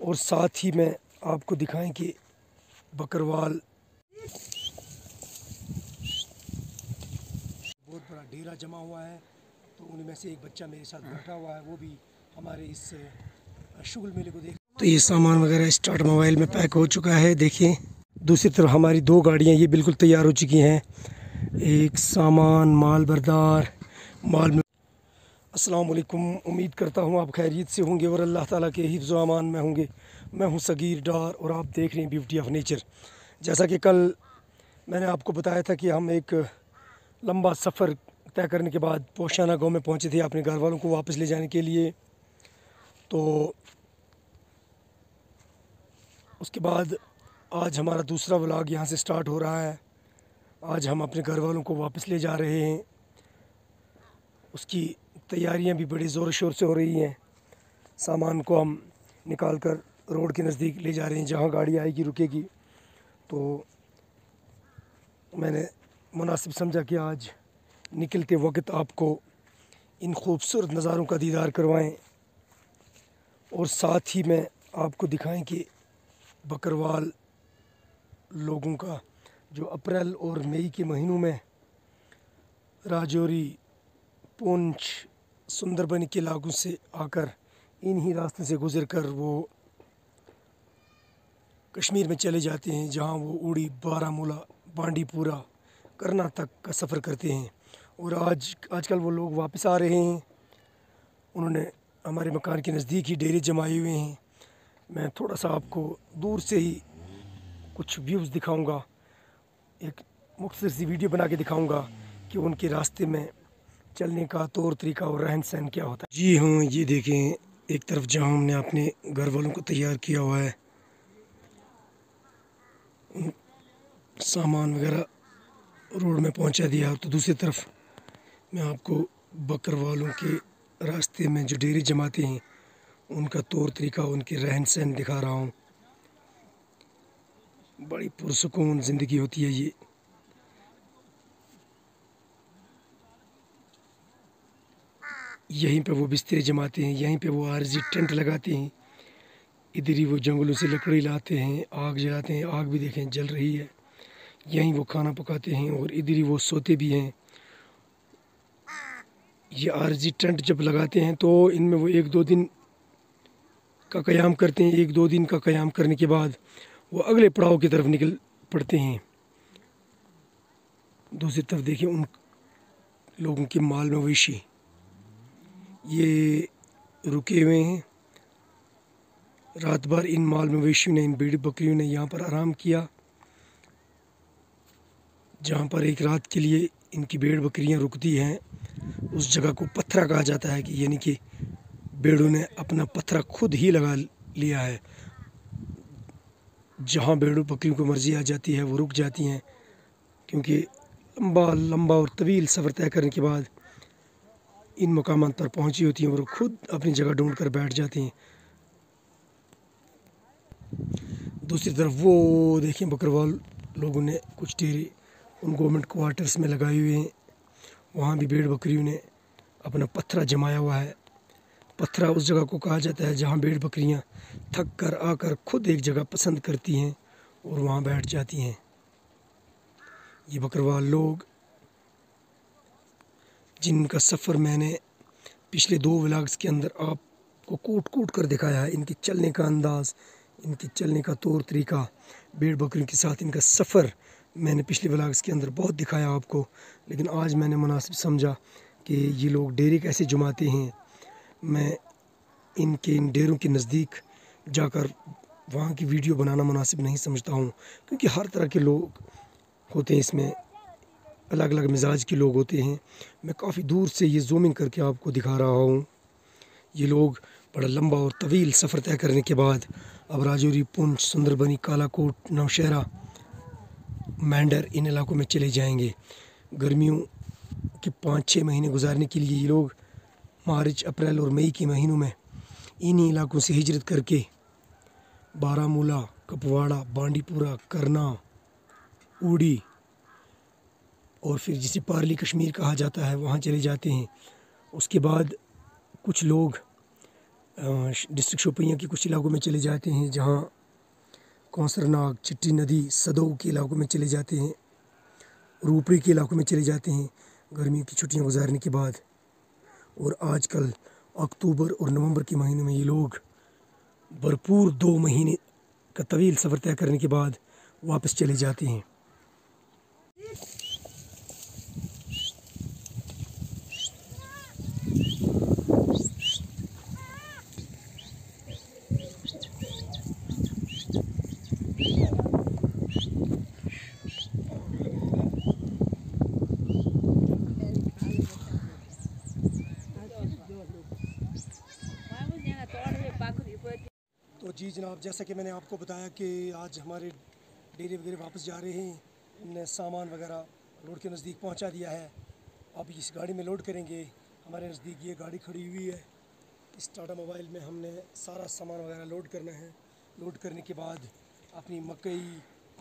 और साथ ही में आपको दिखाएं कि बकरवाल बहुत बड़ा डेरा जमा हुआ है। तो उनमें से एक बच्चा मेरे साथ बैठा हुआ है, वो भी हमारे इस शुगल मेले को देख। तो ये सामान वगैरह स्टार्ट मोबाइल में पैक हो चुका है। देखिए दूसरी तरफ हमारी दो गाड़ियाँ ये बिल्कुल तैयार हो चुकी हैं। एक सामान माल बरदार माल में। अस्सलाम वालेकुम, उम्मीद करता हूँ आप खैरियत से होंगे और अल्लाह ताला के हिफ्ज़ व अमान में होंगे। मैं हूँ सगीर डार और आप देख रहे हैं ब्यूटी ऑफ नेचर। जैसा कि कल मैंने आपको बताया था कि हम एक लंबा सफ़र तय करने के बाद पोशाना गांव में पहुंचे थे अपने घर वालों को वापस ले जाने के लिए। तो उसके बाद आज हमारा दूसरा व्लॉग यहाँ से स्टार्ट हो रहा है। आज हम अपने घर वालों को वापस ले जा रहे हैं। उसकी तैयारियां भी बड़ी ज़ोर शोर से हो रही हैं। सामान को हम निकाल कर रोड के नज़दीक ले जा रहे हैं, जहाँ गाड़ी आएगी रुकेगी। तो मैंने मुनासिब समझा कि आज निकलते वक्त आपको इन खूबसूरत नज़ारों का दीदार करवाएं और साथ ही में आपको दिखाएं कि बकरवाल लोगों का जो अप्रैल और मई के महीनों में राजौरी, पुंछ, सुंदरबनी के इलाकों से आकर इन्हीं रास्ते से गुज़र कर वो कश्मीर में चले जाते हैं, जहाँ वो उड़ी, बारामूला, बांडीपुरा, करना तक का सफ़र करते हैं। और आजकल वो लोग वापस आ रहे हैं। उन्होंने हमारे मकान के नज़दीक ही डेरे जमाए हुए हैं। मैं थोड़ा सा आपको दूर से ही कुछ व्यूज़ दिखाऊंगा, एक मुख्तसर सी वीडियो बना के दिखाऊंगा कि उनके रास्ते में चलने का तौर तरीका और रहन सहन क्या होता है। जी हाँ, ये देखें, एक तरफ जहाँ हमने अपने घर वालों को तैयार किया हुआ है, सामान वगैरह रोड में पहुंचा दिया, तो दूसरी तरफ मैं आपको बकरवालों के रास्ते में जो डेरे जमाते हैं उनका तौर तरीका, उनके रहन सहन दिखा रहा हूँ। बड़ी पुरसुकून ज़िंदगी होती है ये। यहीं पे वो बिस्तरे जमाते हैं, यहीं पे वो आरजी टेंट लगाते हैं, इधर ही वो जंगलों से लकड़ी लाते हैं, आग जलाते हैं, आग भी देखें जल रही है। यहीं वो खाना पकाते हैं और इधर ही वो सोते भी हैं। ये आरजी टेंट जब लगाते हैं तो इनमें वो 1-2 दिन का क़याम करते हैं। 1-2 दिन का क़याम करने के बाद वो अगले पड़ाव की तरफ निकल पड़ते हैं। दूसरी तरफ देखिए उन लोगों के माल मवेशी ये रुके हुए हैं। रात भर इन माल मवेशियों ने, इन भेड़ बकरियों ने यहाँ पर आराम किया, जहाँ पर एक रात के लिए इनकी भेड़ बकरियाँ रुकती हैं। उस जगह को पत्थरा कहा जाता है, कि यानी कि भेड़ों ने अपना पत्थरा खुद ही लगा लिया है। जहाँ भेड़ों बकरियों को मर्ज़ी आ जाती है वो रुक जाती हैं, क्योंकि लंबा और तवील सफ़र तय करने के बाद इन मकामात पर पहुँची होती हैं और खुद अपनी जगह ढूंढ कर बैठ जाती हैं। दूसरी तरफ वो देखें, बकरवाल लोगों ने कुछ डेरे उन गवर्नमेंट क्वार्टर्स में लगाए हुए हैं। वहाँ भी भेड़ बकरियों ने अपना पत्थरा जमाया हुआ है। पत्थरा उस जगह को कहा जाता है जहाँ भेड़ बकरियाँ थक कर आकर खुद एक जगह पसंद करती हैं और वहाँ बैठ जाती हैं। ये बकरवाल लोग जिनका सफ़र मैंने पिछले 2 व्लॉग्स के अंदर आपको कूट कर दिखाया है, इनके चलने का अंदाज़, इनके चलने का तौर तरीका, भेड़ बकरियों के साथ इनका सफ़र मैंने पिछले व्लॉग्स के अंदर बहुत दिखाया आपको। लेकिन आज मैंने मुनासिब समझा कि ये लोग डेरे कैसे जमाते हैं। मैं इन डेरों के नज़दीक जाकर वहाँ की वीडियो बनाना मुनासिब नहीं समझता हूँ, क्योंकि हर तरह के लोग होते हैं इसमें, अलग अलग मिजाज के लोग होते हैं। मैं काफ़ी दूर से ये जूमिंग करके आपको दिखा रहा हूँ। ये लोग बड़ा लंबा और तवील सफ़र तय करने के बाद अब राजौरी, पुंछ, सुंदरबनी, कालाकोट, नौशहरा, मैंडर इन इलाकों में चले जाएंगे। गर्मियों के 5-6 महीने गुजारने के लिए ये लोग मार्च, अप्रैल और मई के महीनों में इन्हीं इलाकों से हिजरत करके बारामूला, कुपवाड़ा, बांडीपुरा, करना, उड़ी और फिर जिसे पारली कश्मीर कहा जाता है वहाँ चले जाते हैं। उसके बाद कुछ लोग डिस्ट्रिक्ट शोपियां के कुछ इलाकों में चले जाते हैं, जहाँ कौसरनाग, चिट्टी नदी, सदों के इलाकों में चले जाते हैं, रूपरी के इलाकों में चले जाते हैं गर्मियों की छुट्टियां गुजारने के बाद। और आजकल अक्टूबर और नवंबर के महीनों में ये लोग भरपूर 2 महीने का तवील सफ़र तय करने के बाद वापस चले जाते हैं। तो जी जनाब, जैसा कि मैंने आपको बताया कि आज हमारे डेरे वगैरह वापस जा रहे हैं। हमने सामान वगैरह रोड के नज़दीक पहुंचा दिया है। अब इस गाड़ी में लोड करेंगे। हमारे नज़दीक ये गाड़ी खड़ी हुई है। इस टाटा मोबाइल में हमने सारा सामान वगैरह लोड करना है। लोड करने के बाद अपनी मकई,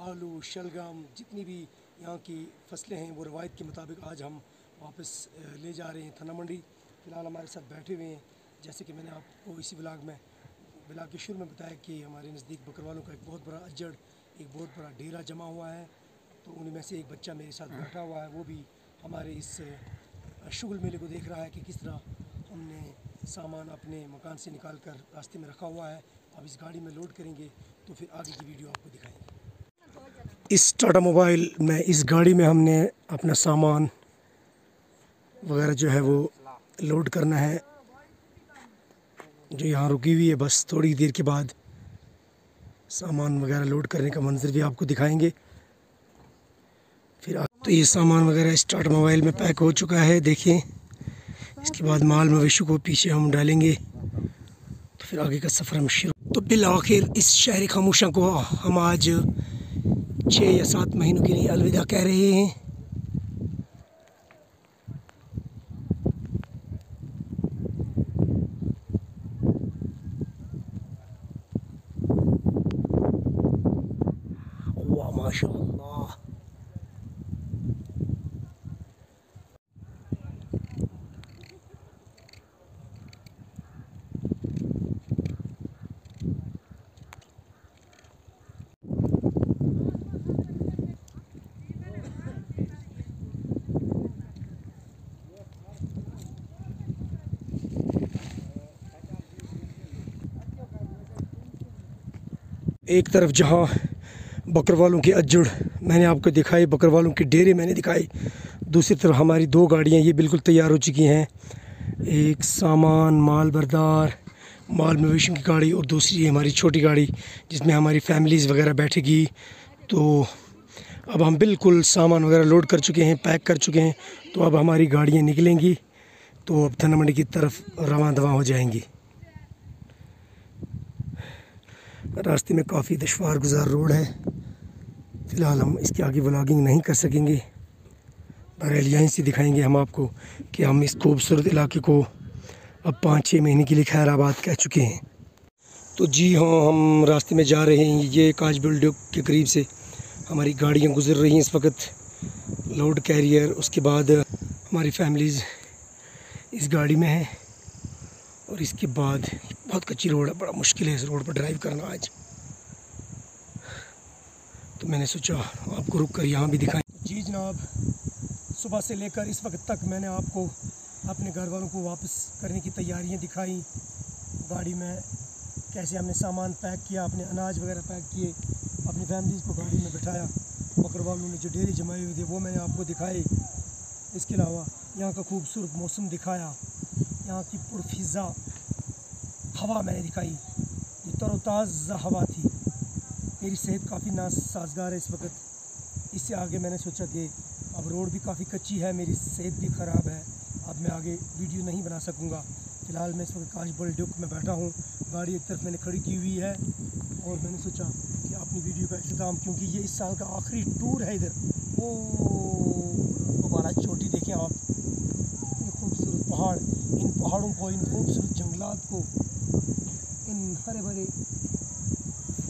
आलू, शलगम, जितनी भी यहाँ की फसलें हैं वो रवायत के मुताबिक आज हम वापस ले जा रहे हैं थाना मंडी। फ़िलहाल हमारे साथ बैठे हुए हैं। जैसे कि मैंने आपको इसी ब्लॉग के शुरू में बताया कि हमारे नज़दीक बकरवालों का एक बहुत बड़ा अजड़, एक बहुत बड़ा डेरा जमा हुआ है। तो उनमें से एक बच्चा मेरे साथ बैठा हुआ है। वो भी हमारे इस शुगल मेले को देख रहा है कि किस तरह हमने सामान अपने मकान से निकाल कर रास्ते में रखा हुआ है। अब इस गाड़ी में लोड करेंगे तो फिर आगे की वीडियो आपको दिखाएंगे। इस टाटा मोबाइल में, इस गाड़ी में हमने अपना सामान वगैरह जो है वो लोड करना है, जो यहाँ रुकी हुई है। बस थोड़ी देर के बाद सामान वगैरह लोड करने का मंजर भी आपको दिखाएंगे। फिर तो ये सामान वगैरह स्टार्ट मोबाइल में पैक हो चुका है, देखिए। इसके बाद माल मवेशी को पीछे हम डालेंगे तो फिर आगे का सफ़र हम शुरू। तो बिल आखिर इस शहर खामोशा को हम आज 6 या 7 महीनों के लिए अलविदा कह रहे हैं। वाह माशाअल्लाह। एक तरफ जहाँ बकरवालों के अजड़ मैंने आपको दिखाई, बकरवालों के डेरे मैंने दिखाई, दूसरी तरफ हमारी 2 गाड़ियाँ ये बिल्कुल तैयार हो चुकी हैं। एक सामान माल बरदार माल मवेशियों की गाड़ी और दूसरी हमारी छोटी गाड़ी जिसमें हमारी फैमिलीज़ वगैरह बैठेगी। तो अब हम बिल्कुल सामान वगैरह लोड कर चुके हैं, पैक कर चुके हैं। तो अब हमारी गाड़ियाँ निकलेंगी तो अब थाना मंडी की तरफ रवां दवां हो जाएंगी। रास्ते में काफ़ी दुश्वार गुजार रोड है। फ़िलहाल हम इसके आगे व्लॉगिंग नहीं कर सकेंगे। बहरहाल यहीं से दिखाएंगे हम आपको कि हम इस खूबसूरत इलाके को अब 5-6 महीने के लिए खैराबाद कह चुके हैं। तो जी हाँ, हम रास्ते में जा रहे हैं। ये काज बिल्डिंग के करीब से हमारी गाड़ियाँ गुजर रही हैं इस वक्त, लोड कैरियर। उसके बाद हमारी फैमिलीज़ इस गाड़ी में है और इसके बाद बहुत कच्ची रोड है, बड़ा मुश्किल है इस रोड पर ड्राइव करना आज। तो मैंने सोचा आपको रुक कर यहाँ भी दिखाएं। जी जनाब, सुबह से लेकर इस वक्त तक मैंने आपको अपने घर वालों को वापस करने की तैयारियां दिखाई। गाड़ी में कैसे हमने सामान पैक किया, अपने अनाज वगैरह पैक किए, अपनी फैमिलीज़ को गाड़ी में बिठाया। बकरवालों ने जो डेरे जमाए हुए थे वो मैंने आपको दिखाए। इसके अलावा यहाँ का खूबसूरत मौसम दिखाया, यहाँ की पुरफिज़ा हवा मैंने दिखाई, जो तरोताज़ा हवा थी। मेरी सेहत काफ़ी नासाजगार है इस वक्त। इससे आगे मैंने सोचा कि अब रोड भी काफ़ी कच्ची है, मेरी सेहत भी ख़राब है, अब मैं आगे वीडियो नहीं बना सकूँगा। फ़िलहाल मैं इस वक्त काजबल ड्यूक में बैठा हूँ। गाड़ी एक तरफ मैंने खड़ी की हुई है और मैंने सोचा कि अपनी वीडियो का अख्ताम, क्योंकि ये इस साल का आखिरी टूर है इधर। ओ हमारा चोटी देखें आप, इतने खूबसूरत पहाड़, इन पहाड़ों को, इन खूबसूरत जंगलात को, इन हरे भरे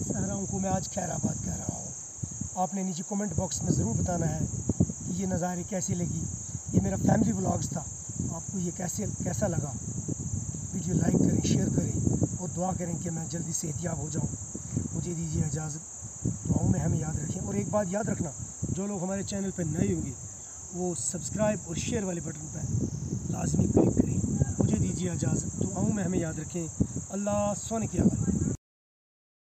सहराओं को मैं आज खैराबाद कह रहा हूँ। आपने नीचे कमेंट बॉक्स में ज़रूर बताना है कि ये नज़ारे कैसे लगी। ये मेरा फैमिली व्लॉग्स था, आपको ये कैसा लगा। वीडियो लाइक करें, शेयर करें। और दुआ करें कि मैं जल्दी सेहतियाब हो जाऊँ। मुझे दीजिए इजाज़त, दुआओं में हमें याद रखें। और एक बात याद रखना, जो लोग हमारे चैनल पर नए होंगे वो सब्सक्राइब और शेयर वाले बटन पर लाजमी क्लिक करें। मुझे दीजिए इजाज़त, दुआओं में हमें याद रखें। अल्लाह सोने की आवाज़।